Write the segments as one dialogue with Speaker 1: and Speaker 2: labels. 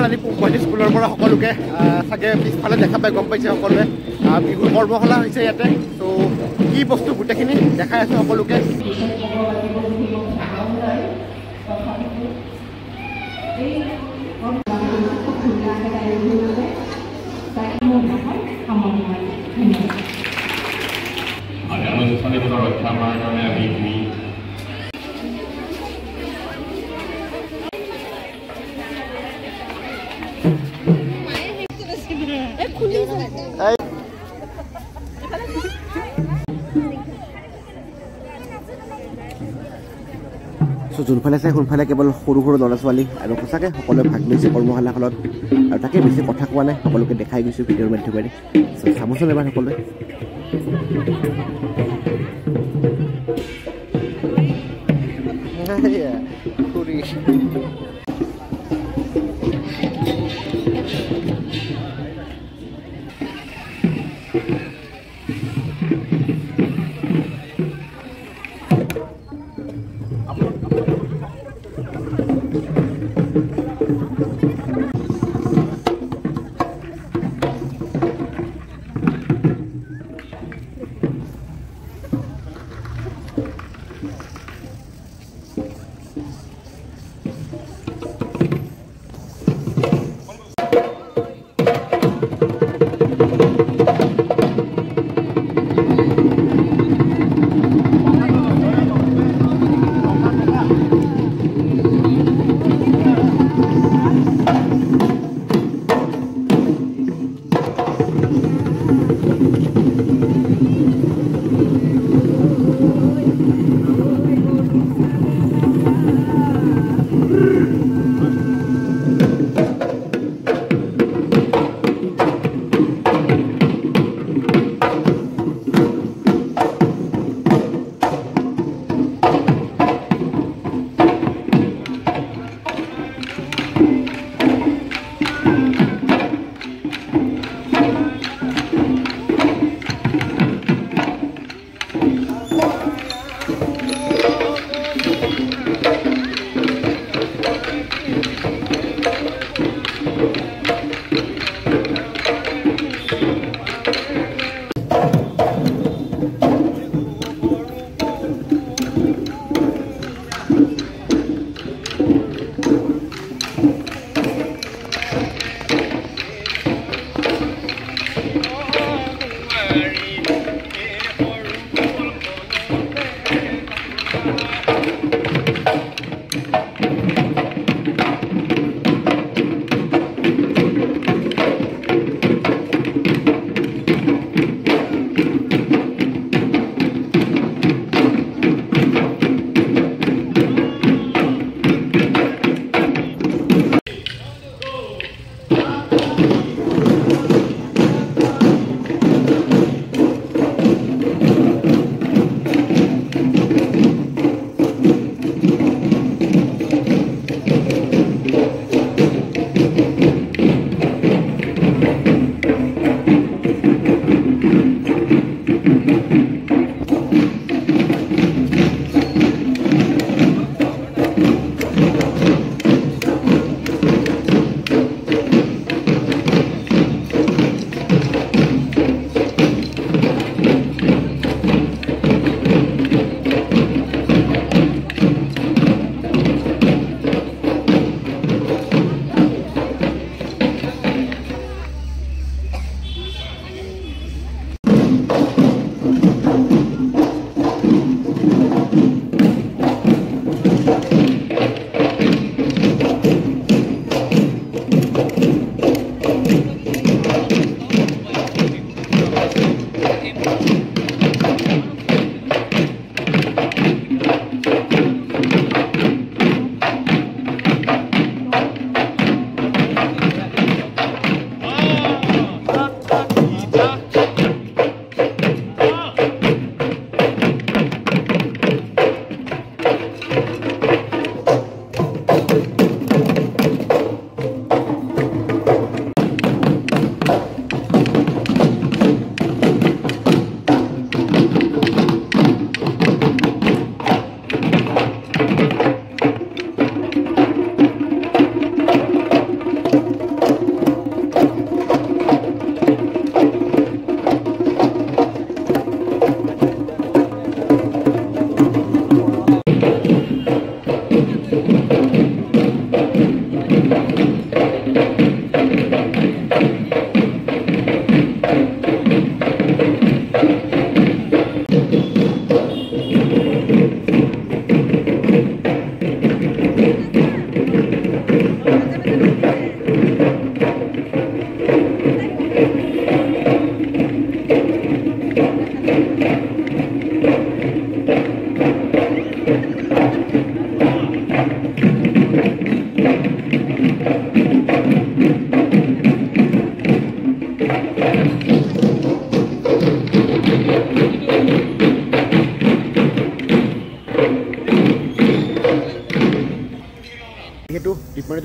Speaker 1: বৰজানী গুৱাহাটী স্কুলৰ পৰা সকলোকে চাগে পিছফালে দেখা পাই গম পাইছে সকলোৱে বিহুৰ কৰ্মশালা হৈছে ইয়াতে তো কি বস্তু গোটেইখিনি দেখাই আছো সকলোকে যোনফালে চাই সোনফালে কেৱল সৰু সৰু ল'ৰা ছোৱালী আৰু সঁচাকৈ সকলোৱে ভাগ লৈছে কৰ্মশালাখনত আৰু তাকে বেছি কথা কোৱা নাই সকলোকে দেখাই গৈছোঁ ভিডিঅ'ৰ মাধ্যমেৰে চাবচোন এবাৰ সকলোৱে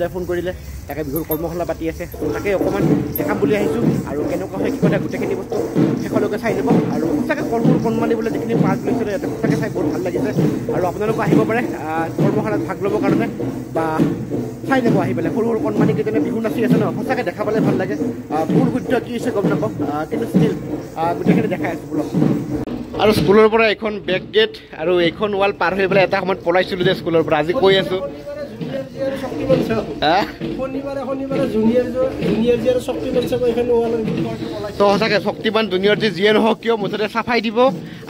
Speaker 1: দাই ফোন কৰিলে তাকে বিহুৰ কৰ্মশালা পাতি আছে তাকে অকণমান দেখাম বুলি আহিছোঁ আৰু কেনেকুৱা হয় কি কথা গোটেইখিনি বস্তু শেষলৈকে চাই ল'ব আৰু সঁচাকৈ সৰু কণমানি বোলে যিখিনি পাৰ্ট লৈছিলোঁ ইয়াতে সঁচাকৈ চাই বহুত ভাল লাগিছে আৰু আপোনালোকে আহিব পাৰে কৰ্মশালাত ভাগ ল'বৰ কাৰণে বা চাই যাব আহি পেলাই সৰু কণমানি কেইজনে বিহু নাচি আছে ন সঁচাকৈ দেখা পালে ভাল লাগে ভুল শুদ্ধ কি হৈছে গম নাপাওঁ কিন্তু ষ্টিল গোটেইখিনি দেখাই আছোঁ বোলক আৰু স্কুলৰ পৰা এইখন বেক গেট আৰু এইখন ৱাল পাৰ হৈ পেলাই এটা সময়ত পলাইছিলোঁ যে স্কুলৰ পৰা আজি কৈ আছোঁ সঁচাকৈ শক্তিমান জুনিয়ৰ যিয়ে নহওক কিয় মুঠতে চাফাই দিব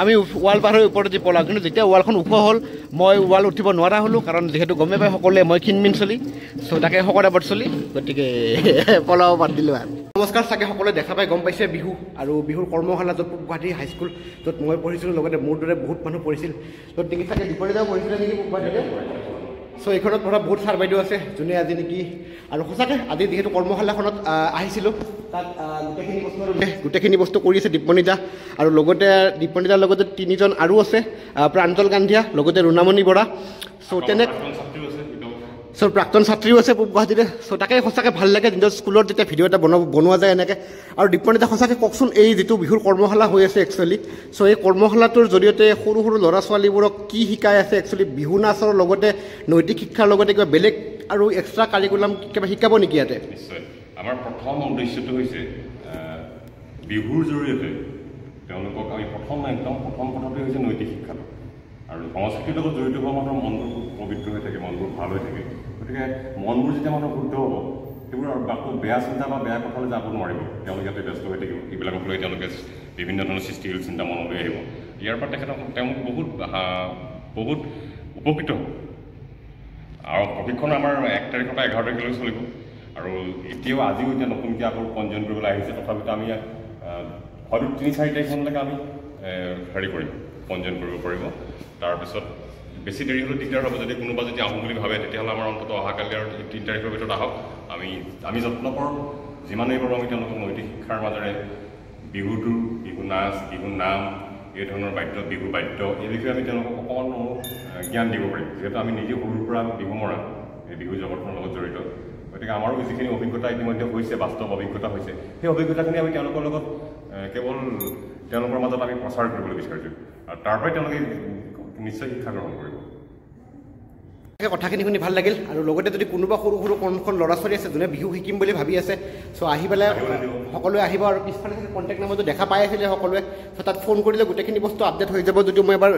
Speaker 1: আমি ৱাল পাৰ হৈ ওপৰত যি পলাওঁ কিন্তু যেতিয়া ৱালখন ওখ হ'ল মই ৱাল উঠিব নোৱাৰা হ'লোঁ কাৰণ যিহেতু গমে পাই সকলোৱে মই ক্ষীণমিন চলি চ' তাকে শকত চলি গতিকে পলাব বাদ দিলোঁ আৰু নমস্কাৰ চাগে সকলোৱে দেখা পাই গম পাইছে বিহু আৰু বিহুৰ কৰ্মশালা য'ত গুৱাহাটী হাইস্কুল য'ত মই পঢ়িছিলোঁ লগতে মোৰ দৰে বহুত মানুহ পঢ়িছিল য'ত নেকি চাগে বিপৰীতাও পঢ়িছিলে নেকি গুৱাহাটীতে চ' এইখনত পঢ়া বহুত ছাৰ বাইদেউ আছে যোনে আজি নেকি আৰু সঁচাকৈ আজি যিহেতু কৰ্মশালাখনত আহিছিলোঁ তাত গোটেইখিনি বস্তু কৰি আছে দীপমণিদা আৰু লগতে দীপমণিদাৰ লগতে তিনিজন আৰু আছে প্ৰাঞ্জল গান্ধীয়া লগতে ৰুণামণি বৰা চ' প্ৰাক্তন ছাত্ৰীও আছে পূব গুৱাহাটীতে চ' তাকে সঁচাকৈ ভাল লাগে নিজৰ স্কুলত যেতিয়া ভিডিঅ' এটা বনোৱা যায় এনেকৈ আৰু দীপমণিদা সঁচাকৈ কওকচোন এই যিটো বিহুৰ কৰ্মশালা হৈ আছে একচুৱেলি চ' এই কৰ্মশালাটোৰ জৰিয়তে সৰু সৰু ল'ৰা ছোৱালীবোৰক কি শিকাই আছে একচুৱেলি বিহু নাচৰ লগতে নৈতিক শিক্ষাৰ লগতে কিবা বেলেগ আৰু এক্সট্ৰা কাৰিকুলাম কিবা শিকাব নেকি ইয়াতে
Speaker 2: নিশ্চয় আমাৰ প্ৰথম উদ্দেশ্যটো হৈছে বিহুৰ জৰিয়তে তেওঁলোকক আমি প্ৰথম কথাটো হৈছে নৈতিক শিক্ষাটো আৰু সংস্কৃতিৰ লগত জড়িত হোৱা মানুহৰ মনবোৰ পবিত্ৰ হৈ থাকে মনবোৰ ভাল হৈ থাকে গতিকে মনবোৰ যেতিয়া মানুহৰ শুদ্ধ হ'ব সেইবোৰ আকৌ বেয়া চিন্তা বা বেয়া কথালৈ যাব নোৱাৰিব তেওঁলোক ইয়াতে ব্যস্ত হৈ থাকিব এইবিলাকক লৈ তেওঁলোকে বিভিন্ন ধৰণৰ সৃষ্টিশীল চিন্তা মনলৈ আহিব ইয়াৰ পৰা তেওঁলোক বহুত উপকৃত হ'ব আৰু প্ৰশিক্ষণ আমাৰ 1 তাৰিখৰ পৰা 11 তাৰিখলৈ চলিব আৰু এতিয়াও আজিও এতিয়া নতুনকৈ আকৌ পঞ্জীয়ন কৰিবলৈ আহিছে তথাপিতো আমি হয়তো 3-4 তাৰিখলৈকে আমি হেৰি কৰিম পঞ্জীয়ন কৰিব পাৰিব তাৰপিছত বেছি দেৰি হ'লে দিগদাৰ হ'ব যদি কোনোবা যদি আহোঁ বুলি ভাবে তেতিয়াহ'লে আমাৰ অন্তত অহাকালি আৰু 3 তাৰিখৰ ভিতৰত আহক আমি যত্ন কৰোঁ যিমানেই পাৰোঁ আমি তেওঁলোকক নৈতিক শিক্ষাৰ মাজেৰে বিহুটো বিহু নাচ বিহু নাম এই ধৰণৰ বিহু বাদ্য এই বিষয়ে আমি তেওঁলোকক অকণমান জ্ঞান দিব পাৰিম যিহেতু আমি নিজে সৰুৰ পৰা বিহু মৰা এই বিহু জগতখনৰ লগত জড়িত গতিকে আমাৰো যিখিনি অভিজ্ঞতা ইতিমধ্যে হৈছে বাস্তৱ অভিজ্ঞতা হৈছে সেই অভিজ্ঞতাখিনি আমি তেওঁলোকৰ লগত কেৱল তেওঁলোকৰ মাজত আমি প্ৰচাৰ কৰিবলৈ বিচাৰিছোঁ আৰু তাৰ পৰাই তেওঁলোকে নিশ্চয় শিক্ষা গ্ৰহণ কৰিব
Speaker 1: কথাখিনি শুনি ভাল লাগিল আৰু লগতে যদি কোনোবা সৰু কণখন ল'ৰা ছোৱালী আছে যোনে বিহু শিকিম বুলি ভাবি আছে চ' আহি পেলাই সকলোৱে আহিব আৰু পিছফালে কণ্টেক্ট নাম্বাৰটো দেখা পাই আছিলে সকলোৱে চ' তাত ফোন কৰিলে গোটেইখিনি বস্তু আপডেট হৈ যাব যদিও মই এবাৰ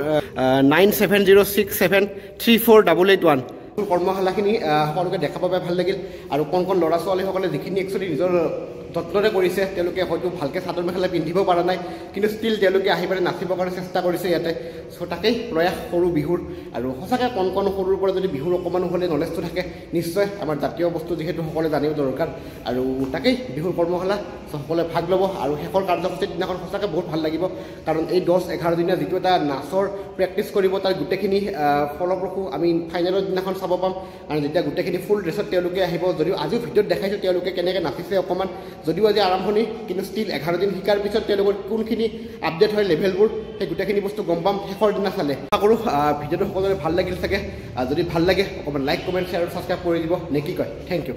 Speaker 1: 9706734881 কৰ্মশালাখিনি সকলোকে দেখা পাই ভাল লাগিল আৰু কণ ল'ৰা ছোৱালীসকলে যিখিনি একচুৱেলি নিজৰ যত্নৰে কৰিছে তেওঁলোকে হয়তো ভালকৈ চাদৰ মেখেলা পিন্ধিব পৰা নাই কিন্তু ষ্টিল তেওঁলোকে আহি পেলাই নাচিবৰ কাৰণে চেষ্টা কৰিছে ইয়াতে চ' তাকেই প্ৰয়াস সৰু বিহুৰ আৰু সঁচাকৈ কণ সৰুৰ পৰা যদি বিহুৰ অকণমান হ'লে নলেজটো থাকে নিশ্চয় আমাৰ জাতীয় বস্তু যিহেতু সকলোৱে জানিব দৰকাৰ আৰু তাকেই বিহুৰ কৰ্মশালা সকলোৱে ভাগ ল'ব আৰু শেষৰ কাৰ্যসূচীৰ দিনাখন সঁচাকৈ বহুত ভাল লাগিব কাৰণ এই 10-11 দিনীয়া যিটো এটা নাচৰ প্ৰেক্টিছ কৰিব তাৰ গোটেইখিনি ফলপ্ৰসূ আমি ফাইনেলৰ দিনাখন চাব পাম আৰু যেতিয়া গোটেইখিনি ফুল ড্ৰেছত তেওঁলোকে আহিব যদিও আজিও ভিডিঅ'ত দেখাইছোঁ তেওঁলোকে কেনেকৈ নাচিছে অকণমান যদিও আজি আৰম্ভণি কিন্তু ষ্টিল 11 দিন শিকাৰ পিছত তেওঁলোকৰ কোনখিনি আপডেট হয় লেভেলবোৰ সেই গোটেইখিনি বস্তু গম পাম শেষৰ দিনা চালে আশা কৰোঁ ভিডিঅ'টো সকলোৰে ভাল লাগিল চাগে যদি ভাল লাগে অকণমান লাইক কমেণ্ট শ্বেয়াৰ আৰু ছাবস্ক্ৰাইব কৰি দিব নে কি কয় থেংক ইউ